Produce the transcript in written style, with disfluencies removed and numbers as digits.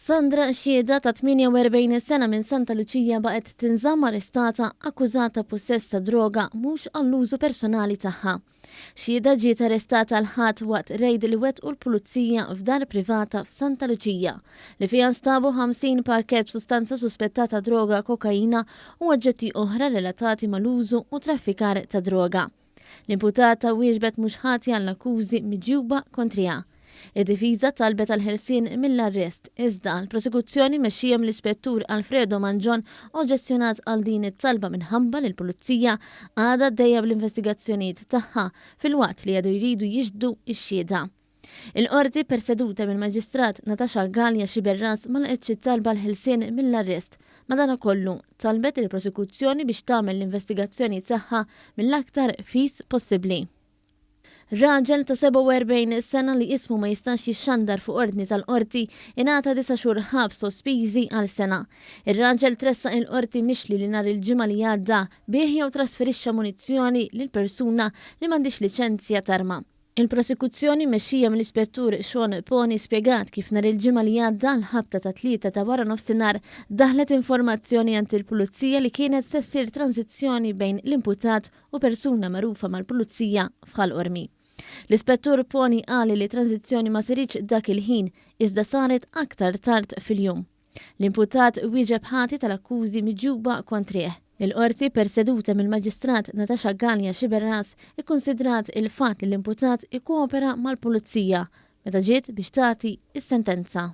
Sandra Xieda ta' 48 sena minn Santa Lucia baqgħet tinżamm arrestata akkużata possess ta' droga mhux għall-użu personali tagħha. Xieda ġiet arrestata l ħadd waqt rejd li wettqu l-pulizija f'dar privata f'Santa Lucia li fiha nstabu 50 pakkett b'sustanza suspettata droga kokaina u oġġetti oħra relatati mal-użu u traffikar ta' droga. L-imputata wieġbet mhux ħati għall-akkużi miġjuba kontriha. Id-difiża talbet għal-ħelsien mill-arrest, iżda l-prosekuzzjoni mexxija l-ispettur Alfredo Manġon oġġezzjonat għal din it-talba minħabba li l-pulizija għadha għaddejja bl-investigazzjonijiet tagħha fil-waqt li għadu jridu jiġdu x-xhieda. Il-qorti perseduta mill-Maġistrat Natasha Gallia Xiberras ma laqgħetx talba l-ħelsien mill-arrest, madankollu talbet il-prosekuzzjoni biex tagħmel l-investigazzjoni tagħha mill-aktar fis possibbli. Raġel ta' 47 sena li ismu ma jistax jixxandar fuq ordni tal-qorti ingħata 9 xhur ħabs sospiżi għal sena. Ir-raġel tressaq il-qorti mixli li nhar il-ġimgħa li għadda bih jew trasferixxa munizzjoni lil persuna li m'għandix liċenzja tarma. Il-prosekuzzjoni mexxija mill-ispettur Sean Poni spjegat kif nhar il-ġimgħa li għadda l-ħabta ta' 3 ta' wara nofsinhar daħlet informazzjoni għand il-pulizija li kienet se ssir tranzizzjoni bejn l-imputat u persuna magħrufa mal-pulizija f'Ħalqormi. L-ispettur Poni qal li tranzizzjoni ma saritx dak il-ħin iżda saret aktar tard fil-jum. L-imputat wieġeb ħati tal-akkużi miġjuba kontrih. Il-qorti perseduta mill-Maġistrat Natasha Gallia Xiberras ikkunsidrat il-fatt li l-imputat ikkoopera mal-pulizija meta ġiet biex tagħti is-sentenza.